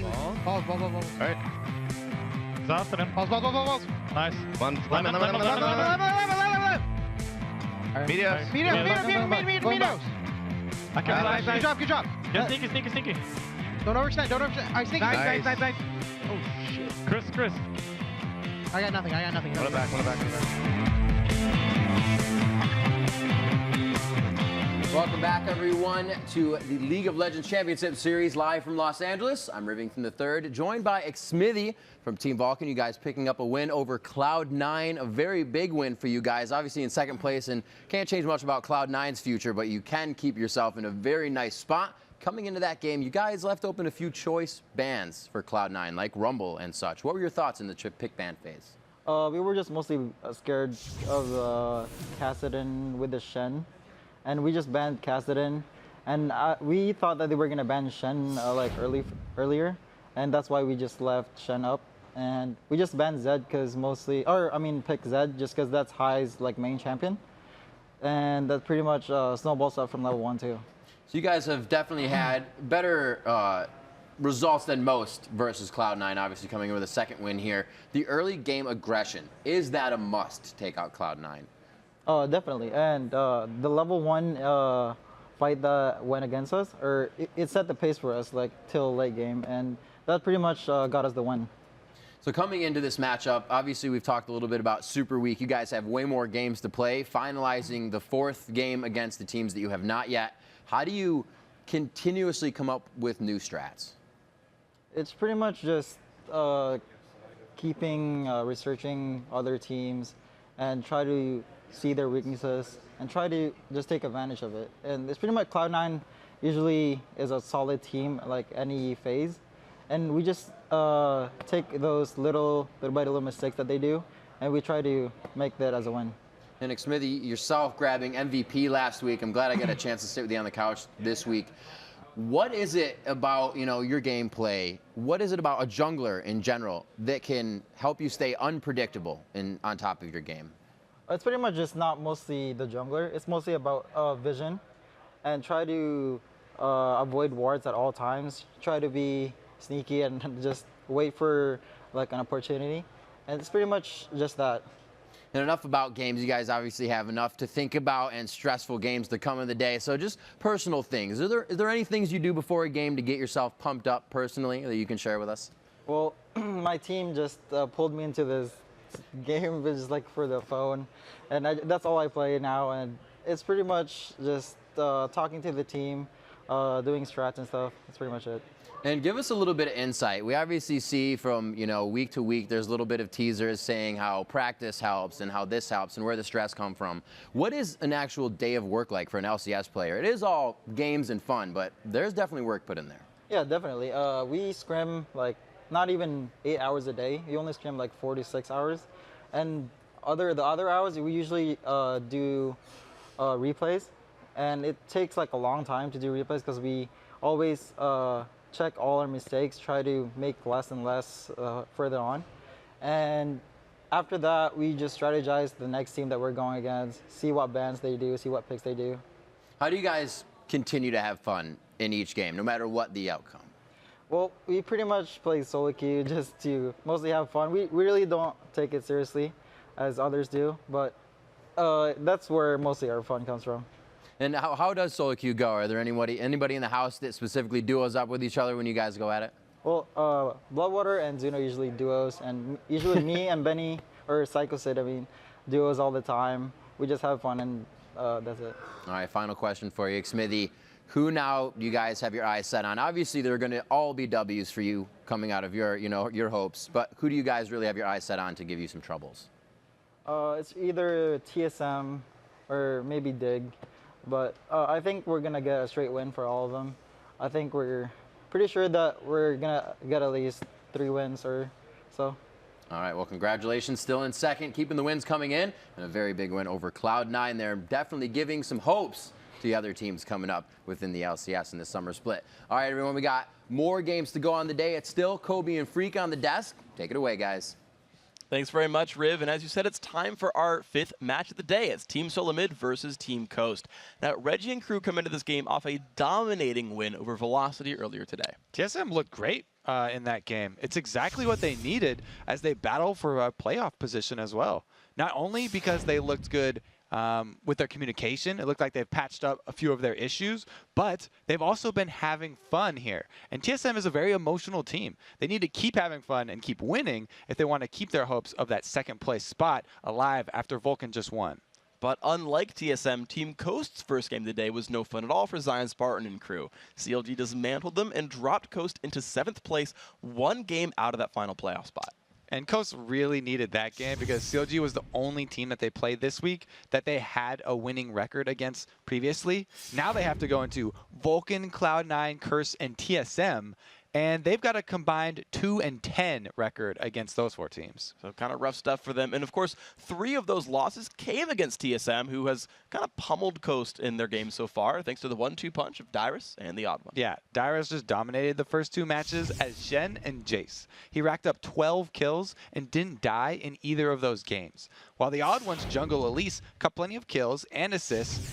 you. Balls. Alright. He's after him. Balls. Nice. One. Lemon. Media. Media. I can flash. Good job. Yeah, sneaky. Don't overextend. Alright, sneaky. Nice. Oh shit. Chris. I got nothing. One back. Welcome back, everyone, to the League of Legends Championship Series live from Los Angeles. I'm Rivington III, joined by Xmithy from Team Vulcan. You guys picking up a win over Cloud9, a very big win for you guys. Obviously in second place, and can't change much about Cloud9's future, but you can keep yourself in a very nice spot. Coming into that game, you guys left open a few choice bans for Cloud9, like Rumble and such. What were your thoughts in the pick ban phase? We were just mostly scared of Kassadin with the Shen. And we just banned Kassadin, and we thought that they were gonna ban Shen earlier, and that's why we just left Shen up, and we just banned Zed because pick Zed just because that's High's main champion, and that pretty much snowballs up from level 1 too. So you guys have definitely had better results than most versus Cloud9, obviously coming in with a second win here. The early game aggression, is that a must to take out Cloud9? Definitely, and the level 1 fight that went against us, it set the pace for us till late game, and that pretty much got us the win. So coming into this matchup, obviously we've talked a little bit about Super Week. You guys have way more games to play, finalizing the 4th game against the teams that you have not yet. How do you continuously come up with new strats? It's pretty much just researching other teams and try to see their weaknesses and try to just take advantage of it. And it's pretty much Cloud9 usually is a solid team like any phase, and we just take those little by little mistakes that they do, and we try to make that as a win. And Xmithy, yourself grabbing MVP last week. I'm glad I got a chance to sit with you on the couch this week. What is it about your gameplay? What is it about a jungler in general that can help you stay unpredictable on top of your game? It's pretty much just not mostly the jungler. It's mostly about vision, and try to avoid wards at all times. Try to be sneaky and just wait for an opportunity. And it's pretty much just that. And enough about games. You guys obviously have enough to think about and stressful games to come in the day. So just personal things. Is there any things you do before a game to get yourself pumped up personally that you can share with us? Well, my team just pulled me into this game just for the phone, and that's all I play now, and it's pretty much just talking to the team, doing strats and stuff. That's pretty much it. And give us a little bit of insight. We obviously see from week to week there's a little bit of teasers saying how practice helps and how this helps and where the stress come from. What is an actual day of work like for an LCS player? It is all games and fun, but there's definitely work put in there. Yeah, definitely. We scrim not even 8 hours a day. You only scrim 4 to 6 hours, and the other hours we usually do replays, and it takes a long time to do replays because we always check all our mistakes, try to make less and less further on, and after that we just strategize the next team that we're going against, see what bans they do, see what picks they do. How do you guys continue to have fun in each game, no matter what the outcome? Well, we pretty much play solo queue just to mostly have fun. We really don't take it seriously as others do, but that's where mostly our fun comes from. And how does solo queue go? Are there anybody in the house that specifically duos up with each other when you guys go at it? Well, Bloodwater and Zuno usually duos, and usually me and Benny or Psycho Sid, duos all the time. We just have fun, and that's it. All right, final question for you, Xmithy. Who now do you guys have your eyes set on? Obviously, they're going to all be W's for you coming out of your hopes, but who do you guys really have your eyes set on to give you some troubles? It's either TSM or maybe Dig, but I think we're going to get a straight win for all of them. I think we're pretty sure that we're going to get at least 3 wins or so. All right, well, congratulations. Still in second, keeping the wins coming in, and a very big win over Cloud9. They're definitely giving some hopes to the other teams coming up within the LCS in the summer split. All right, everyone, we got more games to go on the day. It's still Kobe and Freak on the desk. Take it away, guys. Thanks very much, Riv. And as you said, it's time for our 5th match of the day. It's Team Solomid versus Team Coast. Now, Reggie and crew come into this game off a dominating win over Velocity earlier today. TSM looked great. in that game. It's exactly what they needed as they battle for a playoff position as well. Not only because they looked good with their communication, it looked like they've patched up a few of their issues, but they've also been having fun here. And TSM is a very emotional team. They need to keep having fun and keep winning if they want to keep their hopes of that second place spot alive after Vulcan just won. But unlike TSM, Team Coast's first game of the day was no fun at all for Zion Spartan and crew. CLG dismantled them and dropped Coast into 7th place, 1 game out of that final playoff spot. And Coast really needed that game because CLG was the only team that they played this week that they had a winning record against previously. Now they have to go into Vulcan, Cloud9, Curse, and TSM. And they've got a combined 2-10 record against those 4 teams. So kind of rough stuff for them. And of course, 3 of those losses came against TSM, who has kind of pummeled Coast in their game so far, thanks to the 1-2 punch of Dyrus and the Odd One. Yeah, Dyrus just dominated the first 2 matches as Shen and Jace. He racked up 12 kills and didn't die in either of those games. While the Odd One's Jungle Elise got plenty of kills and assists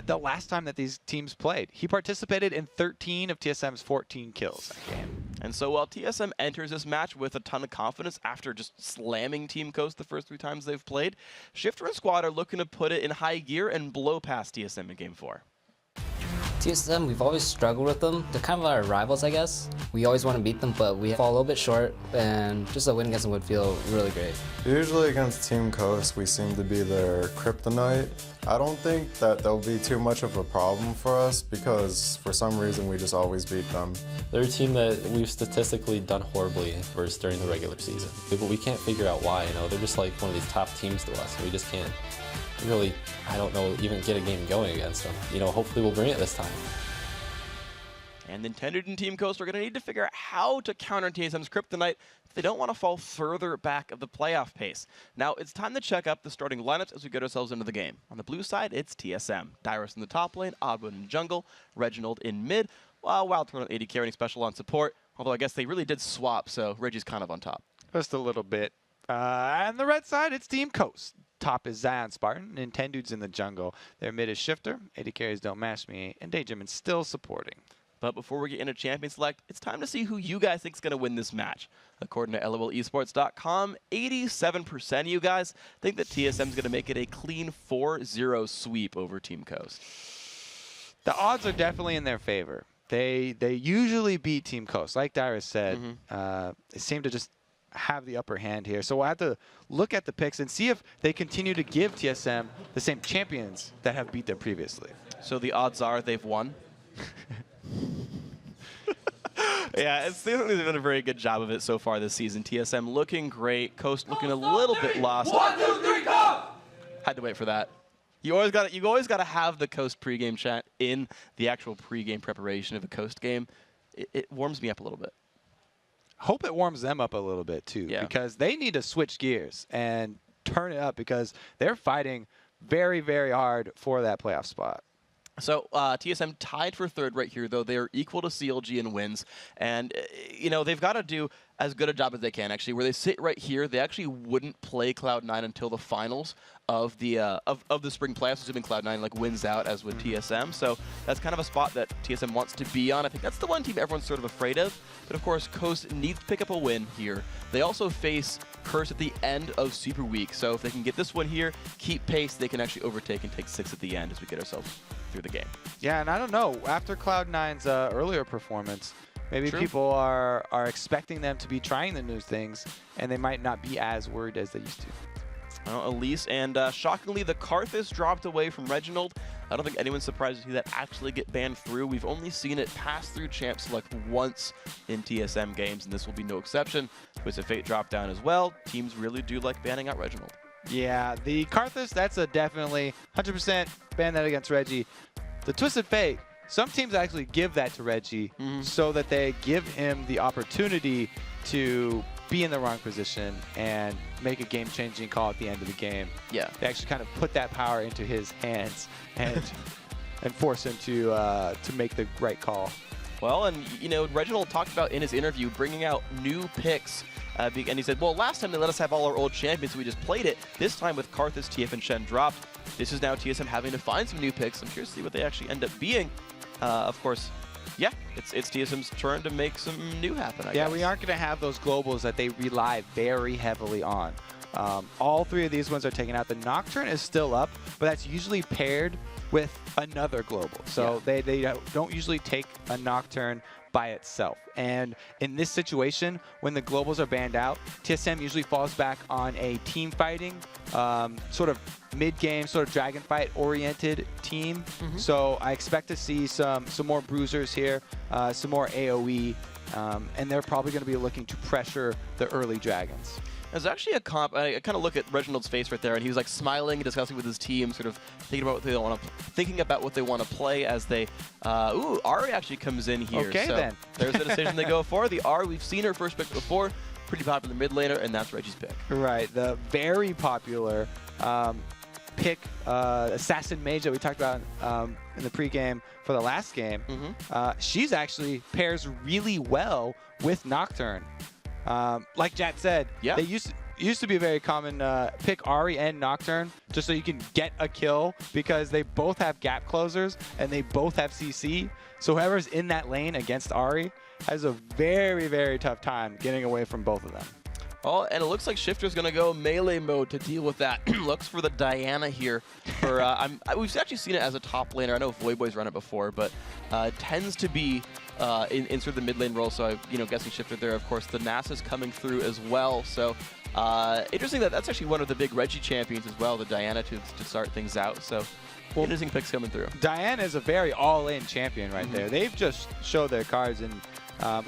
the last time that these teams played. He participated in 13 of TSM's 14 kills that game. And so while TSM enters this match with a ton of confidence after just slamming Team Coast the first 3 times they've played, Shifter and Squad are looking to put it in high gear and blow past TSM in Game 4. TSM, we've always struggled with them. They're kind of our rivals, I guess. We always want to beat them, but we fall a little bit short, and just a win against them would feel really great. Usually against Team Coast, we seem to be their kryptonite. I don't think that there'll be too much of a problem for us because for some reason we just always beat them. They're a team that we've statistically done horribly versus during the regular season. But we can't figure out why, you know, they're just like one of these top teams to us, and we just can't really, I don't know, even get a game going against them. You know, hopefully we'll bring it this time. And Nintendo and Team Coast are going to need to figure out how to counter TSM's kryptonite if they don't want to fall further back of the playoff pace. Now, it's time to check up the starting lineups as we get ourselves into the game. On the blue side, it's TSM. Dyrus in the top lane, Oddwood in jungle, Reginald in mid, while Wildturn on AD carrying special on support. Although I guess they really did swap, so Reggie's kind of on top. Just a little bit. And the red side, it's Team Coast. Top is Zion Spartan, Nintendo's in the jungle. Their mid is Shifter, AD carries Don't Mash Me, and Daydream is still supporting. But before we get into Champion Select, it's time to see who you guys think is going to win this match. According to LOLesports.com, 87% of you guys think that TSM is going to make it a clean 4-0 sweep over Team Coast. The odds are definitely in their favor. They usually beat Team Coast. Like Dyrus said, they seem to just have the upper hand here. So we'll have to look at the picks and see if they continue to give TSM the same champions that have beat them previously. So the odds are they've won? Yeah, it seems like they've done a very good job of it so far this season. TSM looking great, Coast looking a little bit lost. 1, 2, 3, go! Had to wait for that. You always got to have the Coast pregame chat in the actual pregame preparation of a Coast game. It warms me up a little bit. Hope it warms them up a little bit too, because they need to switch gears and turn it up because they're fighting very, very hard for that playoff spot. So TSM tied for 3rd right here, though. They are equal to CLG in wins. And, you know, they've got to do as good a job as they can, actually. Where they sit right here, they actually wouldn't play Cloud9 until the finals of the spring playoffs, assuming Cloud9 like wins out, as with TSM. So that's kind of a spot that TSM wants to be on. I think that's the one team everyone's sort of afraid of. But, of course, Coast needs to pick up a win here. They also face Curse at the end of Super Week. So if they can get this one here, keep pace, they can actually overtake and take 6 at the end as we get ourselves through the game. Yeah, and I don't know, after Cloud9's earlier performance, maybe people are expecting them to be trying the new things, and they might not be as worried as they used to. Elise, and shockingly, the Karthus dropped away from Reginald. I don't think anyone's surprised to see that actually get banned through. We've only seen it pass through Champ Select once in TSM games, and this will be no exception. Twisted Fate dropped down as well. Teams really do like banning out Reginald. Yeah, the Karthus, that's a definitely 100% ban that against Reggie. The Twisted Fate, some teams actually give that to Reggie so that they give him the opportunity to be in the wrong position and make a game-changing call at the end of the game. Yeah. They actually kind of put that power into his hands and and force him to make the right call. Well, and you know, Reginald talked about in his interview bringing out new picks. And he said, well, last time they let us have all our old champions, so we just played it. This time with Karthus, TF, and Shen dropped. This is now TSM having to find some new picks. I'm curious to see what they actually end up being. Of course, yeah, it's TSM's turn to make some new happen, I Yeah, guess. we aren't going to have those globals that they rely very heavily on. All three of these ones are taken out. The Nocturne is still up, but that's usually paired with another global. So they don't usually take a Nocturne by itself. And in this situation, when the globals are banned out, TSM usually falls back on a team fighting, sort of mid-game, sort of dragon fight oriented team. So I expect to see some more bruisers here, some more AoE, and they're probably going to be looking to pressure the early dragons. There's actually a comp. I kind of look at Reginald's face right there, and he was like smiling and discussing with his team, sort of thinking about what they want to play as they. Ooh, Ari actually comes in here. Okay, so then. There's the decision they go for. The Ari, we've seen her first pick before, pretty popular mid laner, and that's Reggie's pick. Right, the very popular pick, Assassin Mage that we talked about in the pregame for the last game. She's actually pairs really well with Nocturne. Like Jat said, they used to be a very common pick Ari and Nocturne just so you can get a kill because they both have gap closers and they both have CC. So whoever's in that lane against Ari has a very, very tough time getting away from both of them. Oh, and it looks like Shifter's going to go melee mode to deal with that. Looks for the Diana here. For we've actually seen it as a top laner. I know Voyboy's run it before, but tends to be in sort of the mid lane role. So guessing Shifter there. Of course, the Nasa's coming through as well. So interesting that's actually one of the big Reggie champions as well, the Diana to start things out. So interesting picks coming through. Diana is a very all-in champion right there. They've just showed their cards, and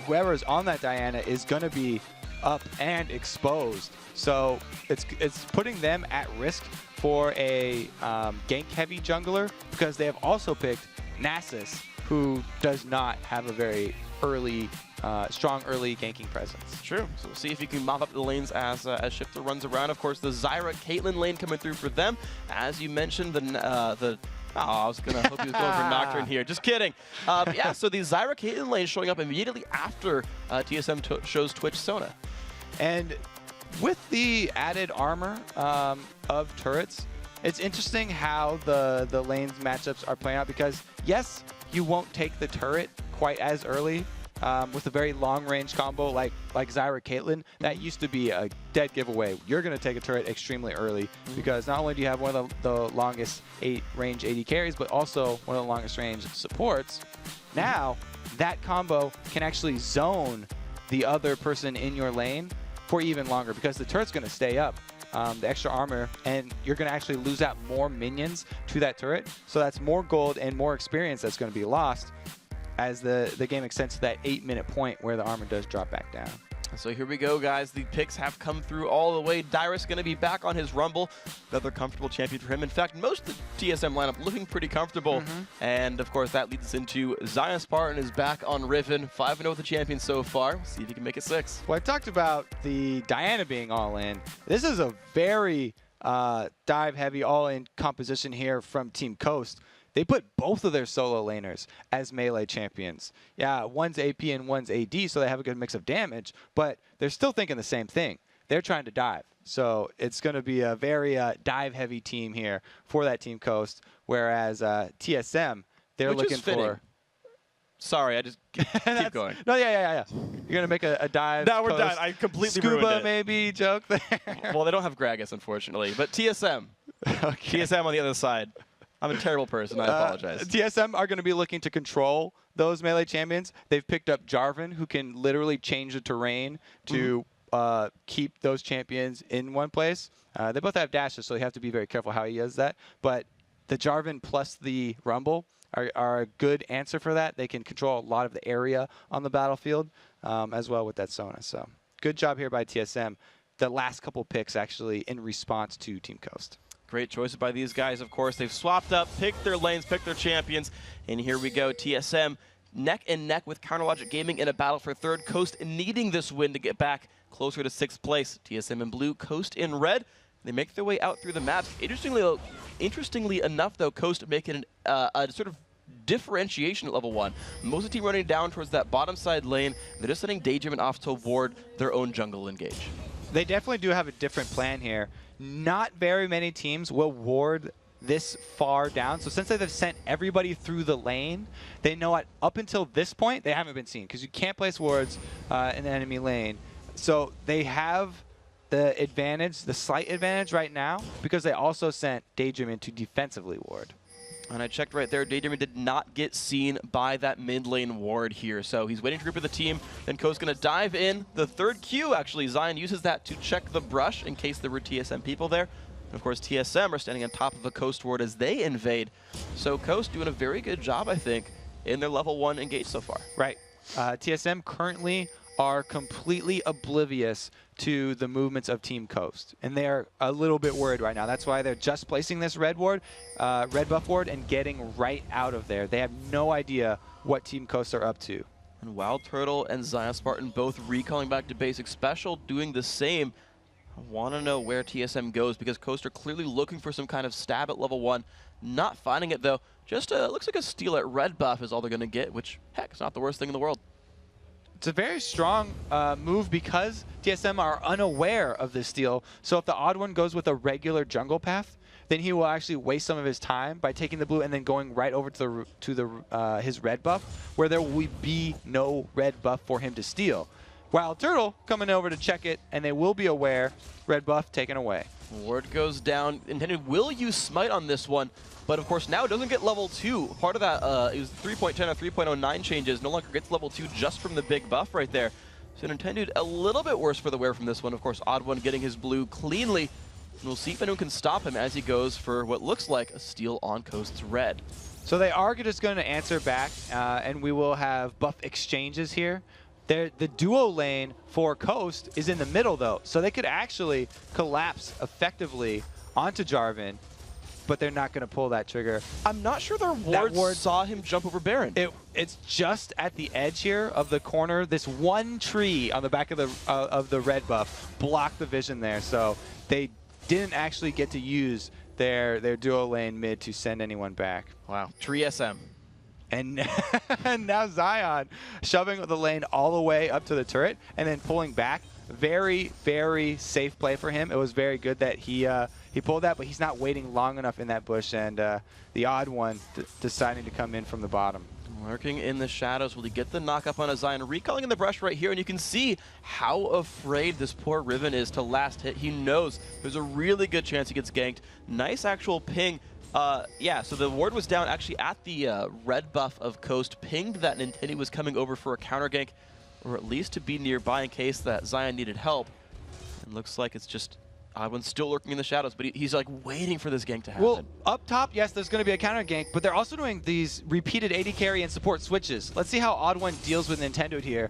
whoever's on that Diana is going to be up and exposed. So it's putting them at risk for a gank-heavy jungler because they have also picked Nasus, who does not have a very strong early ganking presence. True. So we'll see if he can mop up the lanes as Shifter runs around. Of course, the Zyra Caitlyn lane coming through for them. As you mentioned, I was going to hope he was going for Nocturne here. Just kidding. Yeah, so the Zyra Caitlyn lane showing up immediately after TSM shows Twitch Sona. And with the added armor of turrets, it's interesting how the lanes matchups are playing out because, yes, you won't take the turret quite as early with a very long-range combo like Zyra Caitlyn. That used to be a dead giveaway. You're going to take a turret extremely early because not only do you have one of the longest range AD carries, but also one of the longest range supports. Now, that combo can actually zone the other person in your lane for even longer because the turret's going to stay up, the extra armor, and you're going to actually lose out more minions to that turret. So that's more gold and more experience that's going to be lost as the game extends to that 8-minute point where the armor does drop back down. So here we go, guys. The picks have come through all the way. Dyrus going to be back on his Rumble. Another comfortable champion for him. In fact, most of the TSM lineup looking pretty comfortable. And, of course, that leads us into Zion Spartan is back on Riven. 5-0 with the champion so far. We'll see if he can make it 6. Well, I talked about the Diana being all-in. This is a very dive-heavy, all-in composition here from Team Coast. They put both of their solo laners as melee champions. Yeah, one's AP and one's AD, so they have a good mix of damage, but they're still thinking the same thing. They're trying to dive. So it's going to be a very dive-heavy team here for that Team Coast, whereas TSM, they're looking for... Sorry, I just keep going. No, yeah. You're going to make a dive. No, we're done. I completely ruined it. Scuba maybe joke there. Well, they don't have Gragas, unfortunately, but TSM. Okay. TSM on the other side. I'm a terrible person. I apologize. TSM are going to be looking to control those melee champions. They've picked up Jarvan, who can literally change the terrain to keep those champions in one place. They both have dashes, so you have to be very careful how he does that. But the Jarvan plus the Rumble are a good answer for that. They can control a lot of the area on the battlefield as well with that Sona. So good job here by TSM. The last couple picks actually in response to Team Coast. Great choices by these guys, of course. They've swapped up, picked their lanes, picked their champions. And here we go. TSM neck and neck with Counterlogic Gaming in a battle for third. Coast needing this win to get back closer to 6th place. TSM in blue, Coast in red. They make their way out through the maps. Interestingly enough, though, Coast making a sort of differentiation at level 1. Most of the team running down towards that bottom side lane. They're just sending Daydream and off to ward their own jungle engage. They definitely do have a different plan here. Not very many teams will ward this far down. So since they've sent everybody through the lane, they know up until this point, they haven't been seen because you can't place wards in the enemy lane. So they have the advantage, the slight advantage right now, because they also sent Daydream to defensively ward. And I checked right there, Daydream did not get seen by that mid lane ward here. So he's waiting to group with the team. Then Coast's going to dive in. The third Q, actually, Zion uses that to check the brush in case there were TSM people there. And of course, TSM are standing on top of a Coast ward as they invade. So Coast doing a very good job, I think, in their level 1 engage so far. Right. TSM currently are completely oblivious to the movements of Team Coast, and they are a little bit worried right now. That's why they're just placing this red buff ward and getting right out of there. They have no idea what Team Coast are up to. And Wild Turtle and Zion Spartan both recalling back to basic special, doing the same. I want to know where TSM goes because Coast are clearly looking for some kind of stab at level 1. Not finding it though. Just looks like a steal at red buff is all they're going to get, which heck, it's not the worst thing in the world. It's a very strong move because TSM are unaware of this steal. So if the odd one goes with a regular jungle path, then he will actually waste some of his time by taking the blue and then going right over to his red buff, where there will be no red buff for him to steal. Wild Turtle coming over to check it, and they will be aware. Red buff taken away. Ward goes down. Intended will use Smite on this one, but of course now it doesn't get level 2. Part of that it was 3.10 or 3.09 changes. No longer gets level 2 just from the big buff right there. So Nintendo a little bit worse for the wear from this one. Of course, Odd One getting his blue cleanly. And we'll see if anyone can stop him as he goes for what looks like a steal on Coast's red. So they are just going to answer back, and we will have buff exchanges here. The duo lane for Coast is in the middle, though, so they could actually collapse effectively onto Jarvan, but they're not going to pull that trigger. I'm not sure their ward saw him jump over Baron. It's just at the edge here of the corner. This one tree on the back of the red buff blocked the vision there, so they didn't actually get to use their duo lane mid to send anyone back. Wow, tree SM. And now Zion shoving the lane all the way up to the turret and then pulling back. Very, very safe play for him. It was very good that he pulled that, but he's not waiting long enough in that bush, and the odd one deciding to come in from the bottom. Lurking in the shadows. Will he get the knock up on a Zion? Recalling in the brush right here, and you can see how afraid this poor Riven is to last hit. He knows there's a really good chance he gets ganked. Nice actual ping. Yeah, so the ward was down actually at the red buff of Coast, pinged that Nintendo was coming over for a counter gank, or at least to be nearby in case that Zion needed help. And looks like it's just Oddone's still lurking in the shadows, but he's like waiting for this gank to happen. Well, up top, yes, there's going to be a counter gank, but they're also doing these repeated AD carry and support switches. Let's see how Odd One deals with Nintendo here.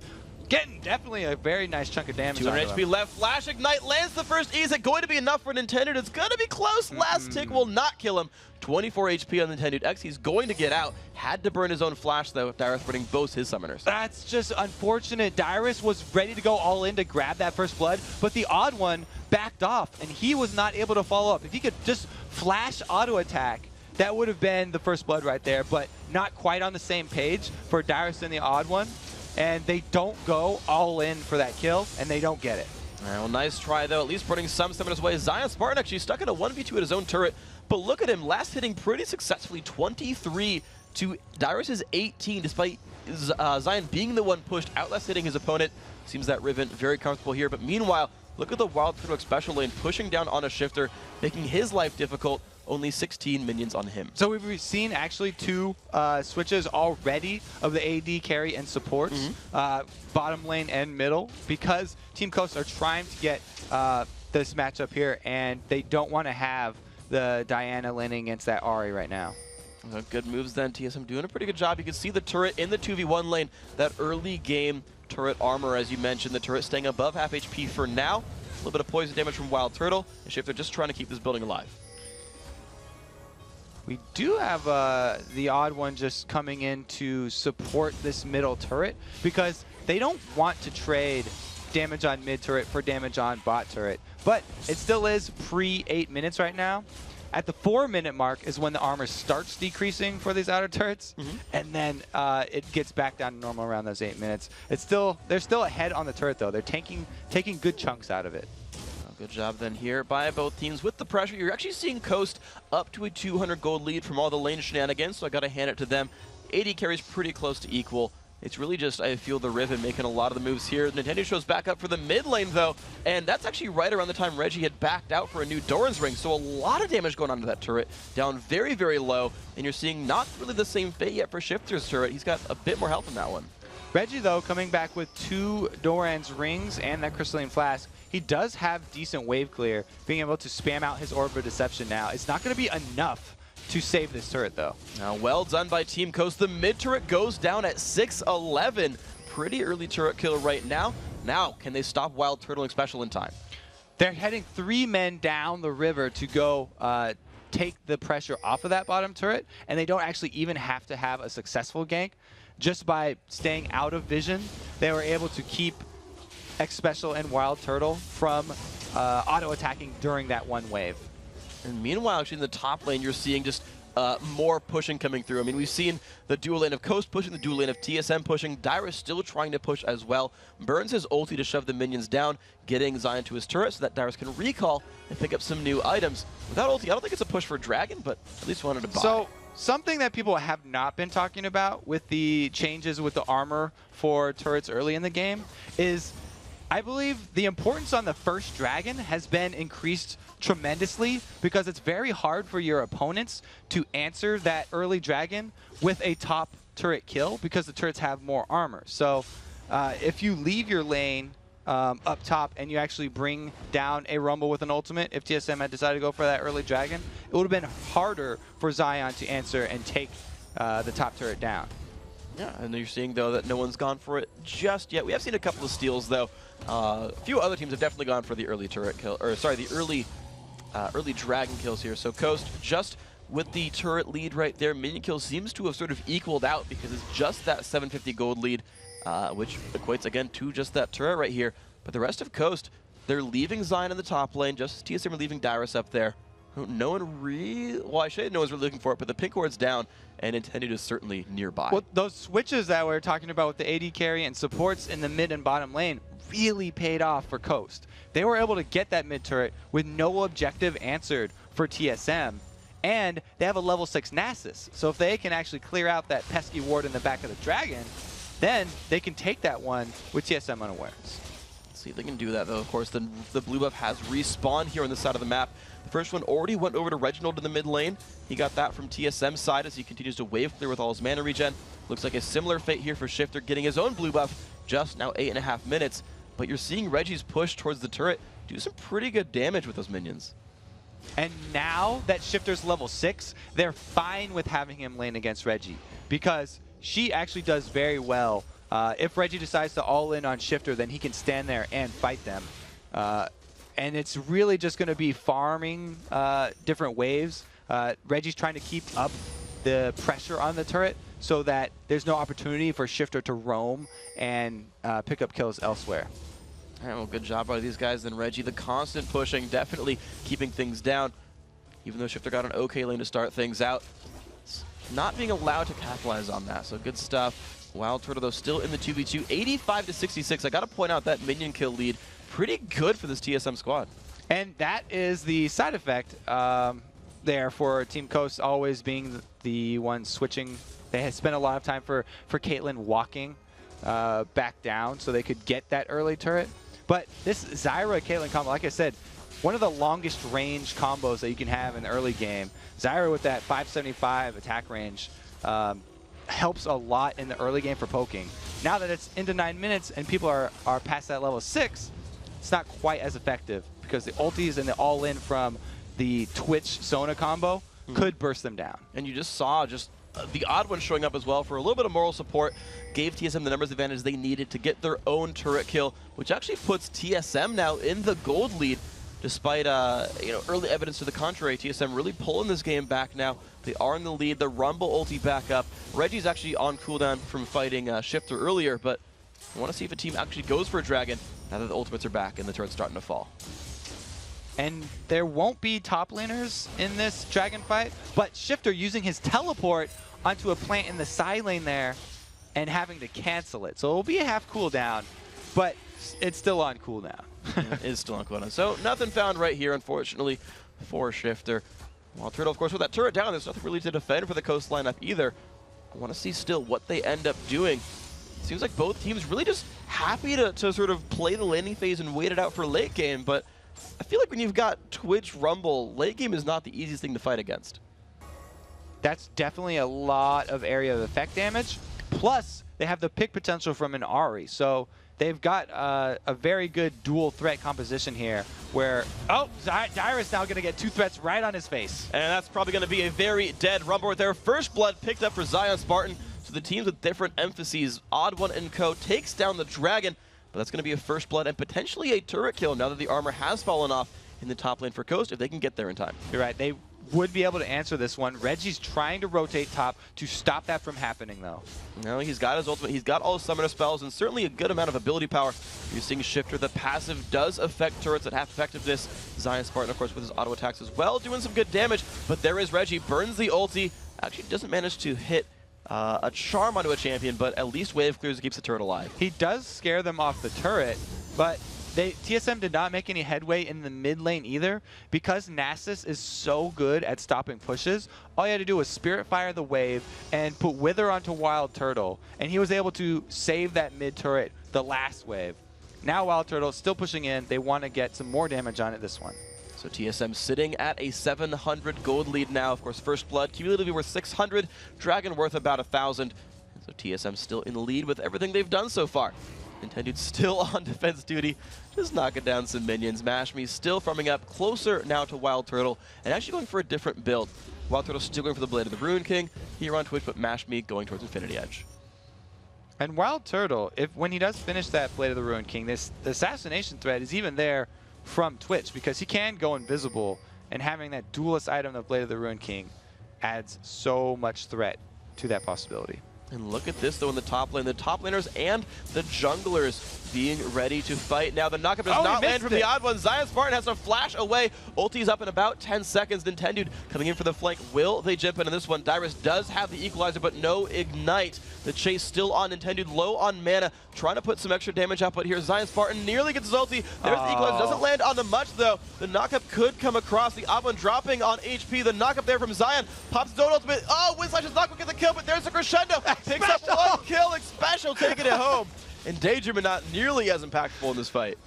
Getting definitely a very nice chunk of damage. 200 HP left. Flash Ignite lands the first E. Is it going to be enough for Nintendo? It's going to be close. Last tick will not kill him. 24 HP on Nintendo X. He's going to get out. Had to burn his own flash, though. Dyrus burning both his summoners. That's just unfortunate. Dyrus was ready to go all in to grab that first blood, but the odd one backed off, and he was not able to follow up. If he could just flash auto attack, that would have been the first blood right there, but not quite on the same page for Dyrus and the odd one. And they don't go all in for that kill, and they don't get it. All right, well, nice try, though. At least putting some summoners away. Zion Spartan actually stuck in a 1v2 at his own turret. But look at him, last hitting pretty successfully, 23 to Dyrus's 18, despite Zion being the one pushed out, last hitting his opponent. Seems that Riven very comfortable here. But meanwhile, look at the Wild Turtle special lane pushing down on a shifter, making his life difficult. Only 16 minions on him. So we've seen actually two switches already of the AD carry and supports, bottom lane and middle, because Team Coast are trying to get this matchup here, and they don't want to have the Diana laning against that Ahri right now. Good moves then. TSM doing a pretty good job. You can see the turret in the 2v1 lane, that early game turret armor, as you mentioned. The turret staying above half HP for now. A little bit of poison damage from Wild Turtle, and Shifter just trying to keep this building alive. We do have the odd one just coming in to support this middle turret, because they don't want to trade damage on mid turret for damage on bot turret. But it still is pre-8 minutes right now. At the 4-minute mark is when the armor starts decreasing for these outer turrets, and then it gets back down to normal around those 8 minutes. They're still ahead on the turret though. They're taking good chunks out of it. Good job then here by both teams with the pressure. You're actually seeing Coast up to a 200 gold lead from all the lane shenanigans, so I got to hand it to them. AD carries pretty close to equal. It's really just, I feel, the Riven making a lot of the moves here. Nintendo shows back up for the mid lane, though, and that's actually right around the time Reggie had backed out for a new Doran's Ring, so a lot of damage going on to that turret, down very, very low, and you're seeing not really the same fate yet for Shifter's turret. He's got a bit more health in that one. Reggie, though, coming back with 2 Doran's Rings and that Crystalline Flask, he does have decent wave clear, being able to spam out his Orb of Deception now. It's not going to be enough to save this turret, though. Now, well done by Team Coast. The mid turret goes down at 611. Pretty early turret kill right now. Now, can they stop Wild Turtling Special in time? They're heading 3 men down the river to go take the pressure off of that bottom turret, and they don't actually even have to have a successful gank. Just by staying out of vision, they were able to keep X Special and Wild Turtle from auto-attacking during that one wave. And meanwhile, actually in the top lane, you're seeing just more pushing coming through. I mean, we've seen the dual lane of Coast pushing, the dual lane of TSM pushing. Dyrus still trying to push as well. Burns his ulti to shove the minions down, getting Zion to his turret so that Dyrus can recall and pick up some new items. Without ulti, I don't think it's a push for Dragon, but at least wanted to buy. So, something that people have not been talking about with the changes with the armor for turrets early in the game is, I believe the importance on the first Dragon has been increased tremendously because it's very hard for your opponents to answer that early Dragon with a top turret kill because the turrets have more armor. So if you leave your lane up top and you actually bring down a Rumble with an ultimate, if TSM had decided to go for that early Dragon, it would have been harder for Zion to answer and take the top turret down. Yeah, and you're seeing, though, that no one's gone for it just yet. We have seen a couple of steals, though. A few other teams have definitely gone for the early turret kill, or sorry, the early Dragon kills here. So Coast just with the turret lead right there. Minion kill seems to have sort of equaled out because it's just that 750 gold lead, which equates again to just that turret right here. But the rest of Coast, they're leaving Zion in the top lane, just as TSM are leaving Dyrus up there. No one really, well, I should say no one's really looking for it, but the pink ward's down, and Intended is certainly nearby. Well, those switches that we were talking about with the AD carry and supports in the mid and bottom lane really paid off for Coast. They were able to get that mid turret with no objective answered for TSM, and they have a level 6 Nasus. So if they can actually clear out that pesky ward in the back of the Dragon, then they can take that one with TSM unawares. Let's see if they can do that, though. Of course, the blue buff has respawned here on this side of the map. The first one already went over to Reginald in the mid lane. He got that from TSM's side as he continues to wave clear with all his mana regen. Looks like a similar fate here for Shifter, getting his own blue buff just now 8.5 minutes. But you're seeing Reggie's push towards the turret do some pretty good damage with those minions. And now that Shifter's level 6, they're fine with having him lane against Reggie because she actually does very well. If Reggie decides to all in on Shifter, then he can stand there and fight them. And it's really just going to be farming different waves. Reggie's trying to keep up the pressure on the turret so that there's no opportunity for Shifter to roam and pick up kills elsewhere. All right, well, good job by these guys then, Reggie. The constant pushing, definitely keeping things down. Even though Shifter got an okay lane to start things out, it's not being allowed to capitalize on that, so good stuff. Wild Turtle, though, still in the 2v2, 85 to 66. I got to point out that minion kill lead, pretty good for this TSM squad. And that is the side effect there for Team Coast always being the one switching. They had spent a lot of time for Caitlyn walking back down so they could get that early turret. But this Zyra-Caitlyn combo, like I said, one of the longest range combos that you can have in the early game. Zyra with that 575 attack range helps a lot in the early game for poking. Now that it's into 9 minutes and people are past that level 6, it's not quite as effective because the ultis and the all-in from the Twitch Sona combo could burst them down. And you just saw the odd one showing up as well for a little bit of moral support, gave TSM the numbers advantage they needed to get their own turret kill, which actually puts TSM now in the gold lead, despite early evidence to the contrary. TSM really pulling this game back now. They are in the lead. The Rumble ulti back up. Reggie's actually on cooldown from fighting Shifter earlier, but I want to see if a team actually goes for a Dragon now that the ultimates are back and the turret's starting to fall. And there won't be top laners in this Dragon fight, but Shifter using his teleport onto a plant in the side lane there and having to cancel it. So it'll be a half cooldown, but it's still on cooldown. Is still on quota. So nothing found right here, unfortunately, for Shifter. Wild Turtle, of course, with that turret down, there's nothing really to defend for the Coast lineup either. I want to see still what they end up doing. Seems like both teams really just happy to sort of play the landing phase and wait it out for late game, but I feel like when you've got Twitch Rumble, late game is not the easiest thing to fight against. That's definitely a lot of area of effect damage. Plus, they have the pick potential from an Ahri. So they've got a very good dual threat composition here where, oh, Dyrus now going to get 2 threats right on his face. And that's probably going to be a very dead Rumble with their first blood picked up for Zion Spartan. So the teams with different emphases, Odd One and Co. takes down the Dragon, but that's going to be a first blood and potentially a turret kill now that the armor has fallen off in the top lane for Coast if they can get there in time. You're right. They would be able to answer this one. Reggie's trying to rotate top to stop that from happening, though. No, he's got his ultimate. He's got all his summoner spells and certainly a good amount of ability power. You're seeing Shifter. The passive does affect turrets at half effectiveness. Zion Spartan, of course, with his auto attacks as well, doing some good damage. But there is Reggie. Burns the ulti. Actually doesn't manage to hit a charm onto a champion, but at least wave clears and keeps the turret alive. He does scare them off the turret, but TSM did not make any headway in the mid lane either. Because Nasus is so good at stopping pushes, all he had to do was Spirit Fire the wave and put Wither onto Wild Turtle, and he was able to save that mid turret the last wave. Now Wild Turtle still pushing in. They want to get some more damage on it this one. So TSM sitting at a 700 gold lead now. Of course, first blood cumulatively worth 600, Dragon worth about 1,000. So TSM still in the lead with everything they've done so far. Nintendo's still on defense duty, just knocking down some minions. Mashme still farming up closer now to Wild Turtle and actually going for a different build. Wild Turtle still going for the Blade of the Ruin King here on Twitch, but Mashme going towards Infinity Edge. And Wild Turtle, when he does finish that Blade of the Ruin King, the assassination threat is even there from Twitch because he can go invisible, and having that duelist item, the Blade of the Ruin King, adds so much threat to that possibility. And look at this, though, in the top lane. The top laners and the junglers being ready to fight. Now, the knockup does not land from the Odd One. Zion Spartan has to flash away. Ulti's up in about 10 seconds. Nintendo coming in for the flank. Will they jump into this one? Dyrus does have the equalizer, but no ignite. The chase still on Nintendo, low on mana, trying to put some extra damage out, but here Zion Spartan nearly gets his ulti. There's the equalizer. Doesn't land on the much, though. The knockup could come across. The Odd One dropping on HP. The knockup there from Zion. Pops his own ultimate. Oh, Windslash is not going to get the kill, but there's the crescendo. Picks up one kill. Special taking it home. And Daydream not nearly as impactful in this fight.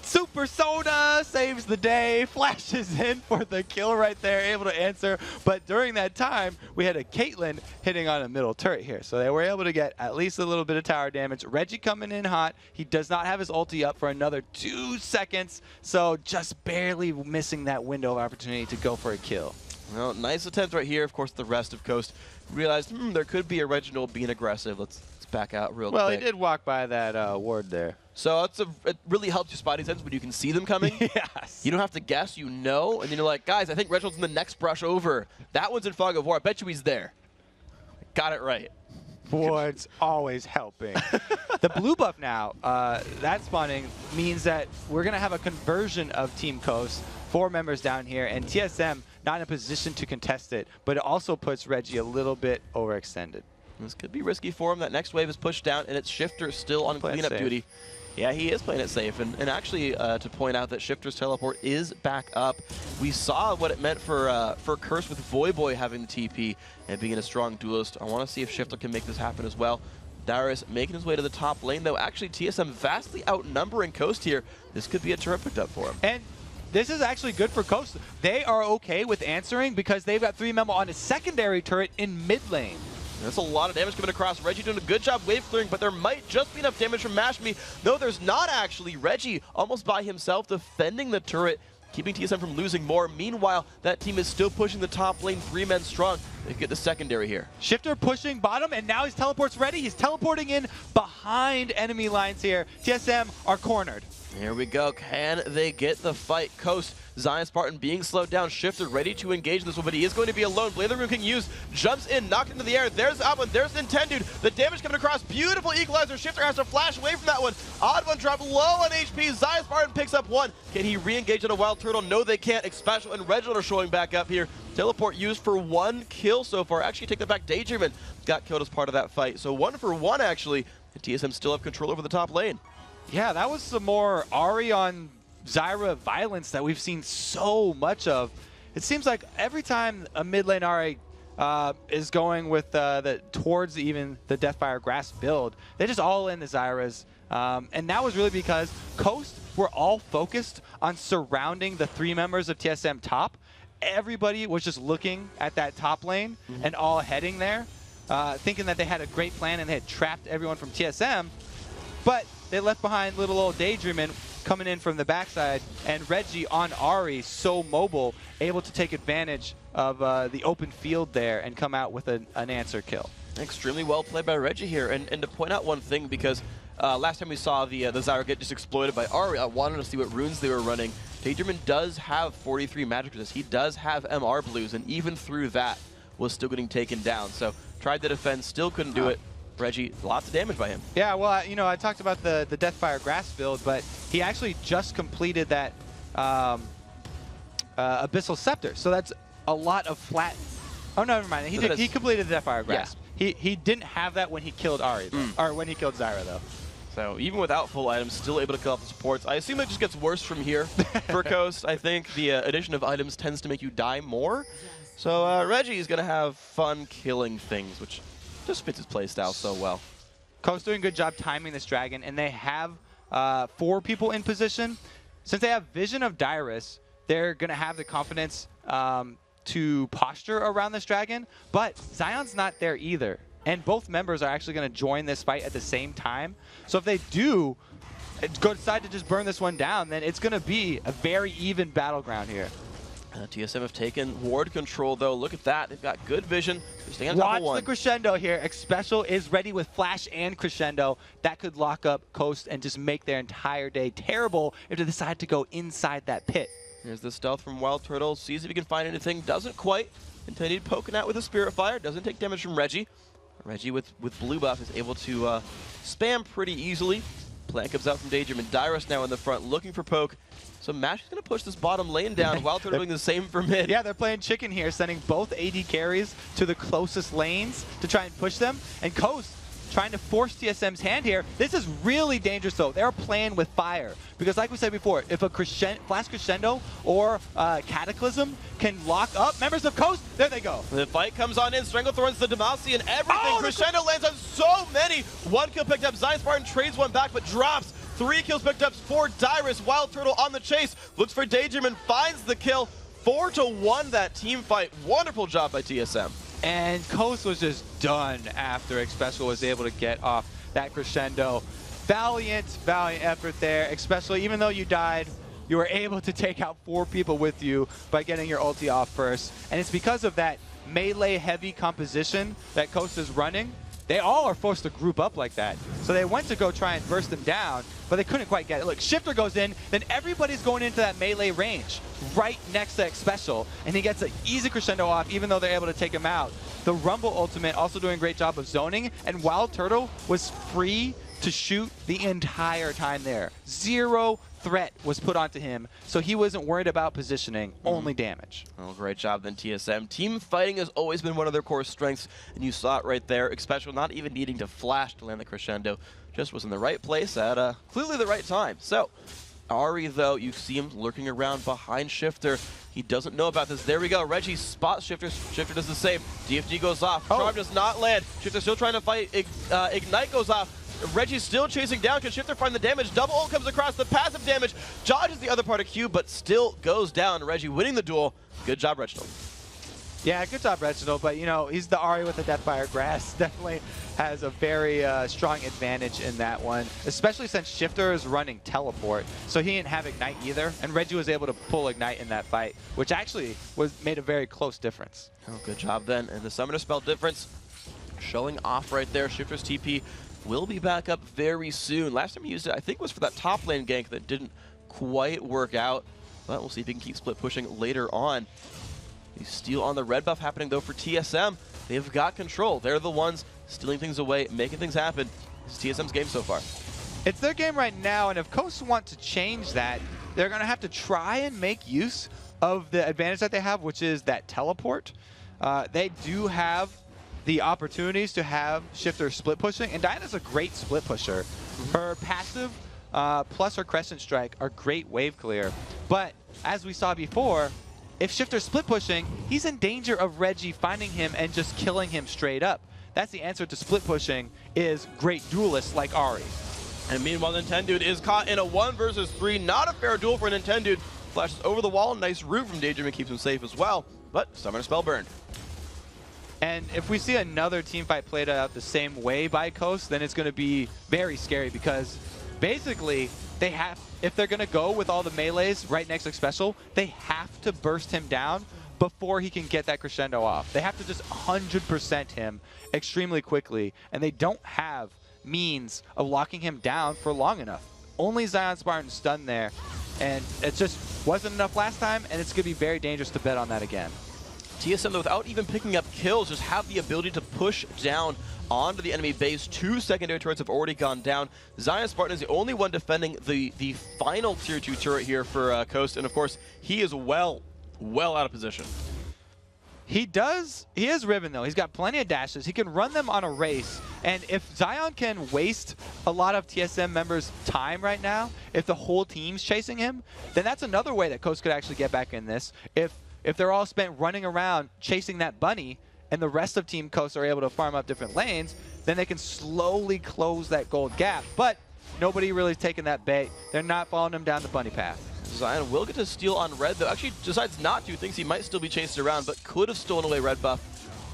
Super Soda saves the day, flashes in for the kill right there, able to answer. But during that time, we had a Caitlyn hitting on a middle turret here. So they were able to get at least a little bit of tower damage. Reggie coming in hot. He does not have his ulti up for another 2 seconds. So just barely missing that window of opportunity to go for a kill. Well, nice attempt right here. Of course, the rest of Coast realized there could be a Reginald being aggressive. Let's back out real quick. Well, he did walk by that ward there. So it really helps your spotting sense when you can see them coming. Yes. You don't have to guess, you know, and then you're like, guys, I think Reginald's in the next brush over. That one's in Fog of War. I bet you he's there. Got it right. Ward's always helping. The blue buff now, that spawning means that we're going to have a conversion of Team Coast, 4 members down here, and TSM not in a position to contest it, but it also puts Reggie a little bit overextended. This could be risky for him. That next wave is pushed down, and it's Shifter still on cleanup duty. Yeah, he is playing it safe. And actually, to point out that Shifter's teleport is back up. We saw what it meant for Curse with Voyboy having the TP and being a strong duelist. I want to see if Shifter can make this happen as well. Dyrus making his way to the top lane, though. Actually, TSM vastly outnumbering Coast here. This could be a turret picked up for him. And this is actually good for Coast. They are okay with answering because they've got 3 memo on a secondary turret in mid lane. That's a lot of damage coming across. Reggie doing a good job wave clearing, but there might just be enough damage from Mashme. No, there's not actually. Reggie almost by himself defending the turret, keeping TSM from losing more. Meanwhile, that team is still pushing the top lane, 3 men strong. They get the secondary here. Shifter pushing bottom, and now his teleport's ready. He's teleporting in behind enemy lines here. TSM are cornered. Here we go. Can they get the fight? Coast, Zion Spartan being slowed down. Shifter ready to engage in this one, but he is going to be alone. Blade of the Ruin King used, jumps in, knocked into the air. There's Odd One, there's Nintendo. The damage coming across, beautiful equalizer. Shifter has to flash away from that one. Odd One dropped low on HP. Zion Spartan picks up 1. Can he re-engage on a Wild Turtle? No, they can't. Expecial and Reginald are showing back up here. Teleport used for 1 kill so far. Actually, take that back. Daydreamin got killed as part of that fight. So 1 for 1, actually. And TSM still have control over the top lane. Yeah, that was some more Ahri on Zyra violence that we've seen so much of. It seems like every time a mid lane RA is going with towards even the Deathfire Grasp build, they just all in the Zyras. And that was really because Coast were all focused on surrounding the 3 members of TSM top. Everybody was just looking at that top lane and all heading there, thinking that they had a great plan and they had trapped everyone from TSM. But they left behind little old Daydreamin' coming in from the backside, and Reggie on Ahri, so mobile, able to take advantage of the open field there and come out with an answer kill. Extremely well played by Reggie here, and to point out one thing, because last time we saw the Zyra get just exploited by Ahri, I wanted to see what runes they were running. Daydreamin' does have 43 magic resist. He does have MR blues, and even through that was still getting taken down. So tried to defend, still couldn't do it. Reggie, lots of damage by him. Yeah, well, I talked about the Deathfire Grasp build, but he actually just completed that Abyssal Scepter. So that's a lot of flat. Oh, no, never mind. He completed the Deathfire Grasp. Yeah. He didn't have that when he killed Ahri, or when he killed Zyra, though. So even without full items, still able to kill off the supports. I assume it just gets worse from here for Coast. I think the addition of items tends to make you die more. So Reggie is going to have fun killing things, which just fits his playstyle so well. Coast doing a good job timing this dragon, and they have 4 people in position. Since they have Vision of Dyrus, they're going to have the confidence to posture around this dragon, but Zion's not there either. And both members are actually going to join this fight at the same time. So if they do decide to just burn this one down, then it's going to be a very even battleground here. TSM have taken ward control, though. Look at that. They've got good vision. They're staying on top of one. Watch the crescendo here. Xpecial is ready with flash and crescendo. That could lock up Coast and just make their entire day terrible if they decide to go inside that pit. Here's the stealth from Wild Turtle. Sees if he can find anything. Doesn't quite. Intended poking out with a Spirit Fire. Doesn't take damage from Reggie. Reggie with blue buff is able to spam pretty easily. Plan comes out from Daydreamin'. Dyrus now in the front looking for poke. So Mash is going to push this bottom lane down while they're doing the same for mid. Yeah, they're playing chicken here, sending both AD carries to the closest lanes to try and push them. And Coast trying to force TSM's hand here. This is really dangerous, though. They're playing with fire. Because like we said before, if a flash crescendo or Cataclysm can lock up members of Coast, there they go. The fight comes on in. Stranglethorns, the Demacia, and everything. Oh, crescendo lands on so many. 1 kill picked up. Zion Spartan trades one back, but drops. 3 kills picked up for Dyrus. Wild Turtle on the chase. Looks for Daydreamin', finds the kill. 4-1 that team fight. Wonderful job by TSM. And Coast was just done after Xpecial was able to get off that crescendo. Valiant effort there. Xpecial, even though you died, you were able to take out 4 people with you by getting your ulti off first. And it's because of that melee-heavy composition that Coast is running. They all are forced to group up like that. So they went to go try and burst them down, but they couldn't quite get it. Look, Shifter goes in, then everybody's going into that melee range right next to Xpecial, and he gets an easy crescendo off even though they're able to take him out. The Rumble ultimate also doing a great job of zoning, and Wild Turtle was free to shoot the entire time there. 0 threat was put onto him, so he wasn't worried about positioning, only damage. Well, great job then, TSM. Team fighting has always been one of their core strengths, and you saw it right there. Xpecial not even needing to flash to land the crescendo, just was in the right place at clearly the right time. So, Ahri, though, you see him lurking around behind Shifter. He doesn't know about this. There we go. Reggie spots Shifter. Shifter does the same. DFG goes off. Charm does not land. Shifter still trying to fight. Ignite goes off. Reggie's still chasing down. Can Shifter find the damage? Double ult comes across. The passive damage. Dodges the other part of Q, but still goes down. Reggie winning the duel. Good job, Reginald. Yeah, good job, Reginald. But, you know, he's the Ahri with the Deathfire Grass. Definitely has a very strong advantage in that one, especially since Shifter is running Teleport. So he didn't have Ignite either. And Reggie was able to pull Ignite in that fight, which actually made a very close difference. Oh, good job then. And the Summoner Spell difference showing off right there. Shifter's TP will be back up very soon. Last time he used it, I think, was for that top lane gank that didn't quite work out. But we'll see if he can keep split pushing later on. The steal on the red buff happening, though, for TSM. They've got control. They're the ones stealing things away, making things happen. This is TSM's game so far. It's their game right now, and if Coast want to change that, they're going to have to try and make use of the advantage that they have, which is that teleport. They do have the opportunities to have Shifter split pushing, and Diana's a great split pusher. Her passive plus her Crescent Strike are great wave clear. But as we saw before, if Shifter's split pushing, he's in danger of Reggie finding him and just killing him straight up. That's the answer to split pushing, is great duelists like Ahri. And meanwhile, Nintendude is caught in a 1 versus 3. Not a fair duel for Nintendude. Flashes over the wall. Nice root from Daydream and keeps him safe as well. But Summoner Spell burned. And if we see another team fight played out the same way by Coast, then it's going to be very scary because basically they have, if they're going to go with all the melees right next to Special, they have to burst him down before he can get that crescendo off. They have to just 100% him extremely quickly, and they don't have means of locking him down for long enough. Only Zion Spartan stunned there, and it just wasn't enough last time, and it's going to be very dangerous to bet on that again. TSM, though, without even picking up kills, just have the ability to push down onto the enemy base. 2 secondary turrets have already gone down. Zion Spartan is the only one defending the final tier 2 turret here for Coast, and of course, he is well out of position. He is Riven though. He's got plenty of dashes. He can run them on a race. And if Zion can waste a lot of TSM members' time right now, if the whole team's chasing him, then that's another way that Coast could actually get back in this. If they're all spent running around chasing that bunny and the rest of Team Coast are able to farm up different lanes, then they can slowly close that gold gap. But nobody really taking that bait. They're not following him down the bunny path. Zion will get to steal on red, though. Actually decides not to. Thinks he might still be chased around, but could have stolen away red buff.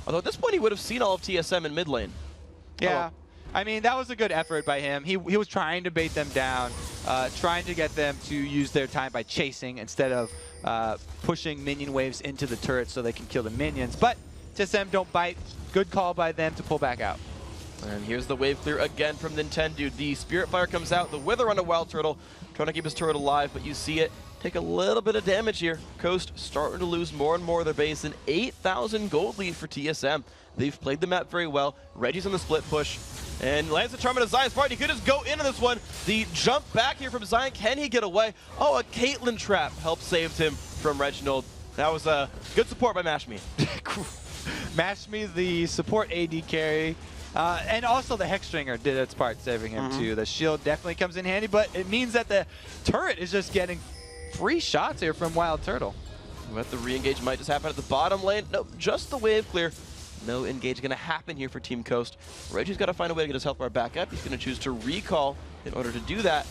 Although at this point, he would have seen all of TSM in mid lane. Yeah. I mean, that was a good effort by him. He was trying to bait them down, trying to get them to use their time by chasing instead of pushing minion waves into the turret so they can kill the minions. But TSM don't bite. Good call by them to pull back out. And here's the wave clear again from Nintendude. The Spirit Fire comes out, the Wither on a Wild Turtle, trying to keep his turret alive, but you see it take a little bit of damage here. Coast starting to lose more and more of their base. An 8,000 gold lead for TSM. They've played the map very well. Reggie's on the split push. And lands the charm into Zion's part. He could just go into this one. The jump back here from Zion. Can he get away? Oh, a Caitlyn trap helped save him from Reginald. That was a good support by Mashme. Mashme, the support AD carry. And also the Hexstringer did its part saving him too. The shield definitely comes in handy, but it means that the turret is just getting free shots here from Wild Turtle. But the re-engage might just happen at the bottom lane. Nope, just the wave clear. No engage going to happen here for Team Coast. Reggie's got to find a way to get his health bar back up. He's going to choose to recall in order to do that.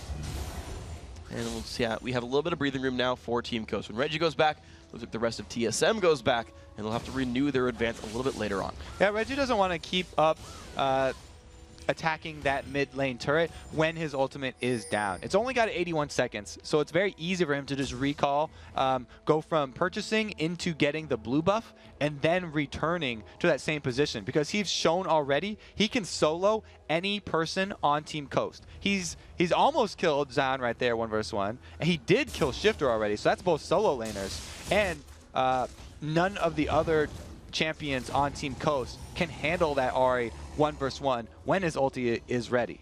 And we'll see. We have a little bit of breathing room now for Team Coast. When Reggie goes back, looks like the rest of TSM goes back, and they'll have to renew their advance a little bit later on. Yeah, Reggie doesn't want to keep up attacking that mid lane turret when his ultimate is down. It's only got 81 seconds, so it's very easy for him to just recall, go from purchasing into getting the blue buff, and then returning to that same position, because he's shown already he can solo any person on Team Coast. He's almost killed Zion right there, 1 versus 1, and he did kill Shifter already, so that's both solo laners. And none of the other champions on Team Coast can handle that Ahri 1 versus 1 when his ulti is ready.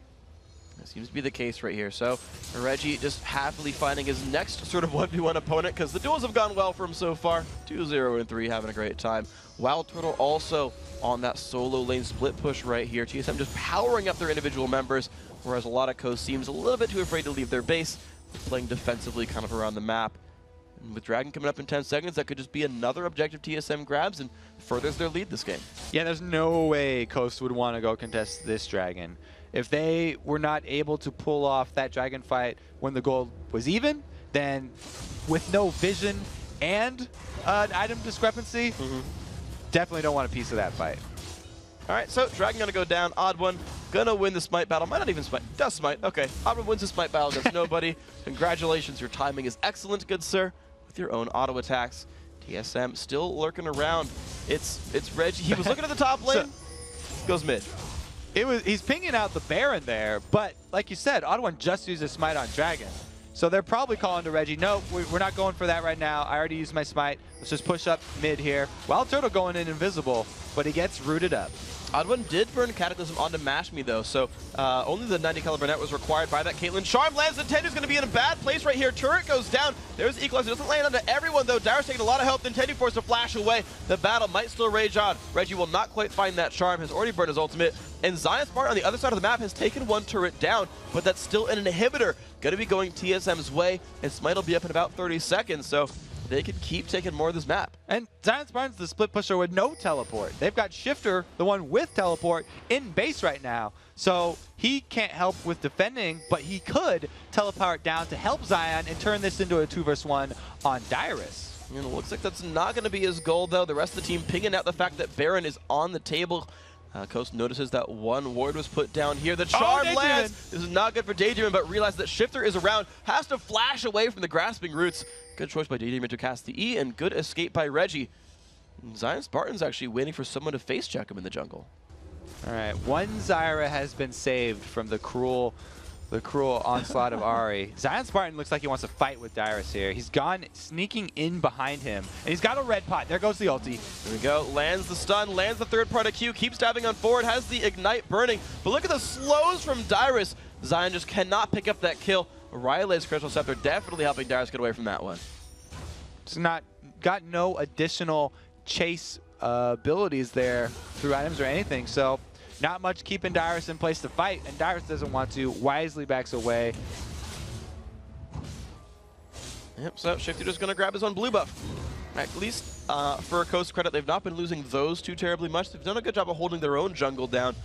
That seems to be the case right here. So Reggie just happily finding his next sort of 1v1 opponent, because the duels have gone well for him so far. 2-0-3, having a great time. Wild Turtle also on that solo lane split push right here. TSM just powering up their individual members, whereas a lot of Coast seems a little bit too afraid to leave their base, playing defensively kind of around the map. And with Dragon coming up in 10 seconds, that could just be another objective TSM grabs and furthers their lead this game. Yeah, there's no way Coast would want to go contest this Dragon. If they were not able to pull off that Dragon fight when the gold was even, then with no vision and an item discrepancy, definitely don't want a piece of that fight. All right, so Dragon gonna go down. Odd One gonna win the smite battle. Might not even smite. Does smite. Okay. Odd One wins the smite battle against nobody. Congratulations, your timing is excellent, good sir, with your own auto attacks. TSM still lurking around. It's Reggie. He was looking at the top lane. Goes mid. He's pinging out the Baron there, but like you said, Odd One just used a smite on Dragon. So they're probably calling to Reggie, no, we're not going for that right now. I already used my smite. Let's just push up mid here. Wild Turtle going in invisible, but he gets rooted up. Oddone did burn Cataclysm onto Mash Me though, so only the 90 caliber net was required by that Caitlyn. Charm lands, Nintendo's going to be in a bad place right here. Turret goes down. There's the Equalizer. Doesn't land onto everyone though. Dyrus taking a lot of help. Nintendo forced to flash away. The battle might still rage on. Reggie will not quite find that Charm. Has already burned his ultimate. And Zion Spartan on the other side of the map has taken one turret down, but that's still an inhibitor. Going to be going TSM's way, and Smite will be up in about 30 seconds, so they can keep taking more of this map. And Zion Spartan's the split pusher with no teleport. They've got Shifter, the one with teleport, in base right now. So he can't help with defending, but he could teleport down to help Zion and turn this into a 2v1 on Dyrus. And it looks like that's not going to be his goal, though. The rest of the team pinging out the fact that Baron is on the table. Coast notices that one ward was put down here. The Charm lands. This is not good for Daydreamin, but realizes that Shifter is around. Has to flash away from the grasping roots. Good choice by Daydreamin to cast the E, and good escape by Reggie. And Zion Spartan's actually waiting for someone to face check him in the jungle. All right, one Zyra has been saved from the cruel onslaught of Ahri. Zion Spartan looks like he wants to fight with Dyrus here. He's gone sneaking in behind him, and he's got a red pot. There goes the ulti. There we go. Lands the stun, lands the third part of Q, keeps diving on forward, has the ignite burning. But look at the slows from Dyrus. Zion just cannot pick up that kill. Riley's Crystal Scepter definitely helping Dyrus get away from that one. It's got no additional chase abilities there through items or anything, so not much keeping Dyrus in place to fight, and Dyrus doesn't want to, wisely backs away. Yep, so Shifty just going to grab his own blue buff. At least for Coast credit, they've not been losing those two terribly much. They've done a good job of holding their own jungle down.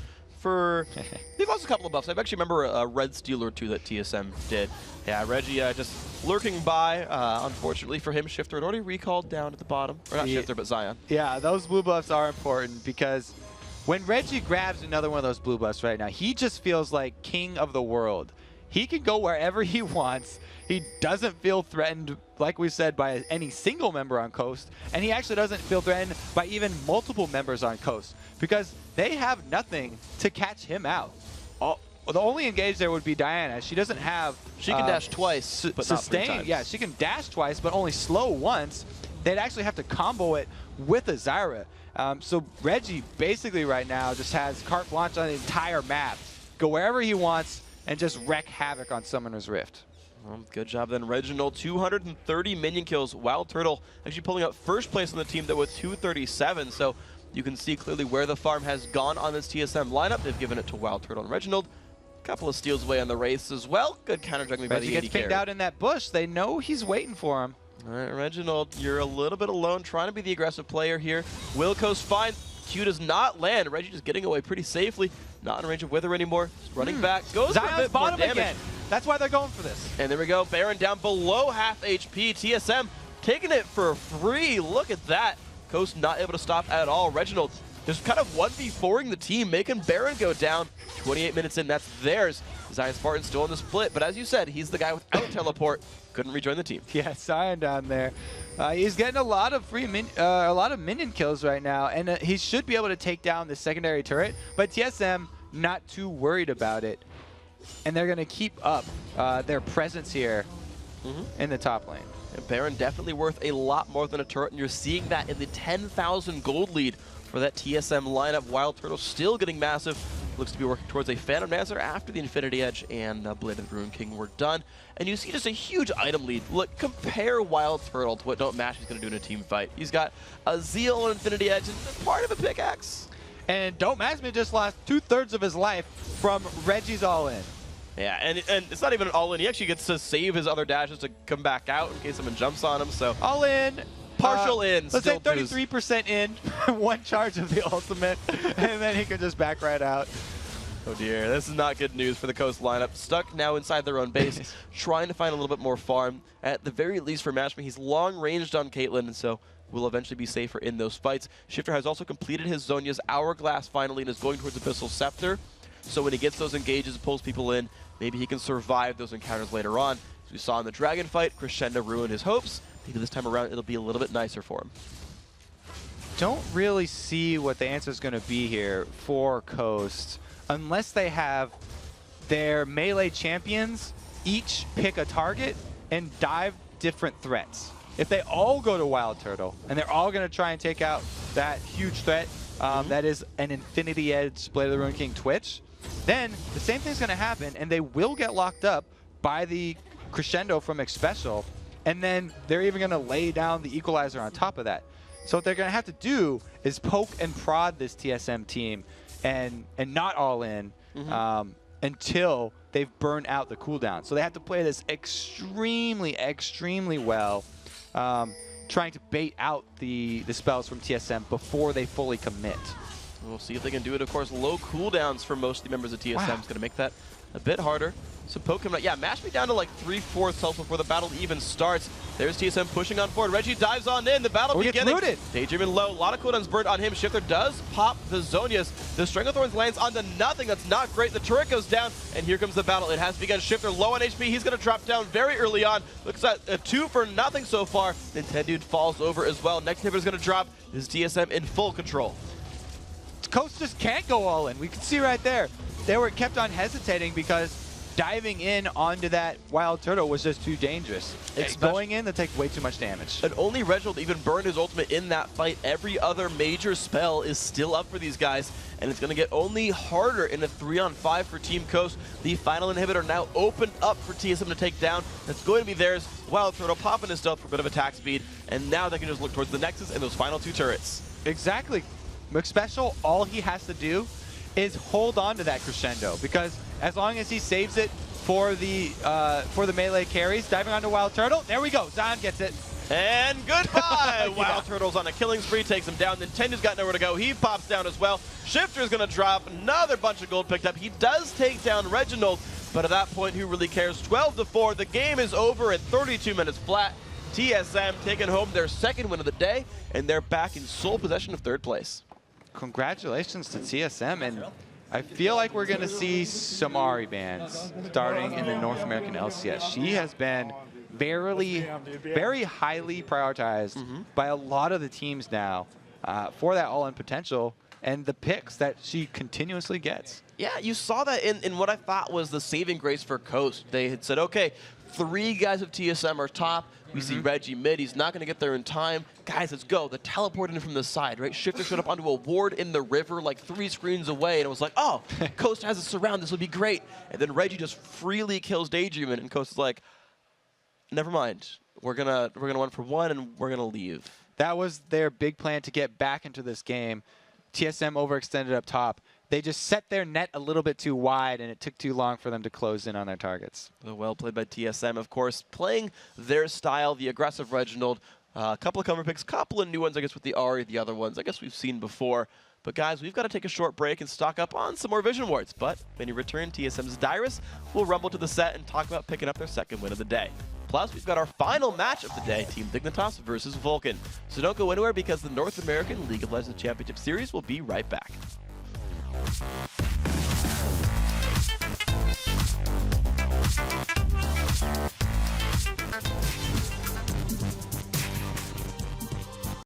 They've lost a couple of buffs. I actually remember a red steal or two that TSM did. Yeah, Reggie just lurking by. Unfortunately for him, Shifter had already recalled down at the bottom. Or not Shifter, but Zion. Yeah, those blue buffs are important because when Reggie grabs another one of those blue buffs right now, he just feels like king of the world. He can go wherever he wants. He doesn't feel threatened, like we said, by any single member on Coast, and he actually doesn't feel threatened by even multiple members on Coast because they have nothing to catch him out. The only engage there would be Diana. She doesn't have... She can dash twice, but not 3 times. Yeah, she can dash twice, but only slow once. They'd actually have to combo it with a Zyra. So Reggie basically right now just has carte blanche on the entire map. Go wherever he wants and just wreak havoc on Summoner's Rift. Well, good job then, Reginald. 230 minion kills. Wild Turtle actually pulling out first place on the team, though, with 237. So you can see clearly where the farm has gone on this TSM lineup. They've given it to Wild Turtle and Reginald. Couple of steals away on the race as well. Good counter juggling by the AD Reggie gets picked out in that bush. They know he's waiting for him. All right, Reginald, you're a little bit alone, trying to be the aggressive player here. Will Coast fine. Q does not land. Reggie just getting away pretty safely. Not in range of Wither anymore. Just running back. Goes for a bit more damage. Again. That's why they're going for this. And there we go. Baron down below half HP. TSM taking it for free. Look at that. Coast not able to stop at all. Reginald just kind of 1v4ing the team, making Baron go down. 28 minutes in, that's theirs. Zion Spartan still in the split, but as you said, he's the guy without teleport. Couldn't rejoin the team. Yeah, Zion down there. He's getting a lot of minion kills right now, and he should be able to take down the secondary turret, but TSM not too worried about it. And they're going to keep up their presence here in the top lane. And Baron definitely worth a lot more than a turret, and you're seeing that in the 10,000 gold lead for that TSM lineup. Wild Turtle still getting massive. Looks to be working towards a Phantom Dancer after the Infinity Edge and Blade of the Ruin King were done. And you see just a huge item lead. Look, compare Wild Turtle to what Don't Mash is going to do in a team fight. He's got a Zeal and Infinity Edge and part of a pickaxe. And Don't Mash just lost 2/3 of his life from Reggie's all-in. Yeah, and it's not even an all-in. He actually gets to save his other dashes to come back out in case someone jumps on him. So all-in. Partial in. Let's say 33% in, one charge of the ultimate, and then he can just back right out. Oh dear, this is not good news for the Coast lineup. Stuck now inside their own base, trying to find a little bit more farm. At the very least for Mashme, he's long-ranged on Caitlyn, and so will eventually be safer in those fights. Shifter has also completed his Zhonya's Hourglass finally and is going towards Abyssal Scepter. So when he gets those engages, pulls people in, maybe he can survive those encounters later on. As we saw in the Dragon fight, Crescendo ruined his hopes. Maybe this time around it'll be a little bit nicer for him. Don't really see what the answer is going to be here for Coast unless they have their melee champions each pick a target and dive different threats. If they all go to Wild Turtle and they're all going to try and take out that huge threat that is an Infinity Edge Blade of the Ruined King Twitch, then the same thing's going to happen, and they will get locked up by the Crescendo from Xpecial, and then they're even going to lay down the Equalizer on top of that. So what they're going to have to do is poke and prod this TSM team and not all in until they've burned out the cooldown. So they have to play this extremely, extremely well, trying to bait out the spells from TSM before they fully commit. We'll see if they can do it. Of course, low cooldowns for most of the members of TSM is going to make that a bit harder. So Pokemon, yeah, mash me down to like 3/4 health before the battle even starts. There's TSM pushing on forward. Reggie dives on in. The battle beginning. Rooted. Daydreaming low. A lot of cooldowns burned on him. Shifter does pop the Zonias. The String of Thorns lands onto nothing. That's not great. The turret goes down, and here comes the battle. It has begun. Shifter low on HP. He's going to drop down very early on. Looks at a 2 for nothing so far. Nintendude falls over as well. Next inhibitor is going to drop. This is TSM in full control. Coast just can't go all in. We can see right there. They were kept on hesitating because diving in onto that Wild Turtle was just too dangerous. Going in, they take way too much damage. And only Reginald even burned his ultimate in that fight. Every other major spell is still up for these guys, and it's going to get only harder in a 3-on-5 for Team Coast. The final inhibitor now opened up for TSM to take down. That's going to be theirs. Wild Turtle popping his stealth for a bit of attack speed, and now they can just look towards the Nexus and those final 2 turrets. Exactly. McSpecial, all he has to do is hold on to that Crescendo, because as long as he saves it for the melee carries, diving onto Wild Turtle, there we go. Zion gets it. And goodbye! Wild Turtle's on a killing spree, takes him down. Nintendo's got nowhere to go. He pops down as well. Shifter's going to drop another bunch of gold picked up. He does take down Reginald, but at that point, who really cares? 12-4. The game is over at 32 minutes flat. TSM taking home their second win of the day, and they're back in sole possession of 3rd place. Congratulations to TSM, and I feel like we're going to see Samari bans starting in the North American LCS. She has been very highly prioritized by a lot of the teams now for that all-in potential and the picks that she continuously gets. Yeah, you saw that in what I thought was the saving grace for Coast. They had said, okay, 3 guys of TSM are top. We see Reggie mid. He's not going to get there in time. Guys, let's go. The teleport in from the side, right? Shifter showed up onto a ward in the river like 3 screens away, and it was like, oh, Coast has a surround. This will be great. And then Reggie just freely kills Daydreamin', and Coast is like, never mind. We're gonna 1-for-1, and we're gonna leave. That was their big plan to get back into this game. TSM overextended up top. They just set their net a little bit too wide, and it took too long for them to close in on their targets. Well played by TSM, of course, playing their style, the aggressive Reginald. A couple of cover picks, couple of new ones, I guess, with the Ari, the other ones, I guess we've seen before. But guys, we've got to take a short break and stock up on some more Vision Wards. But when you return, TSM's Dyrus will rumble to the set and talk about picking up their second win of the day. Plus, we've got our final match of the day, Team Dignitas versus Vulcan. So don't go anywhere, because the North American League of Legends Championship Series will be right back.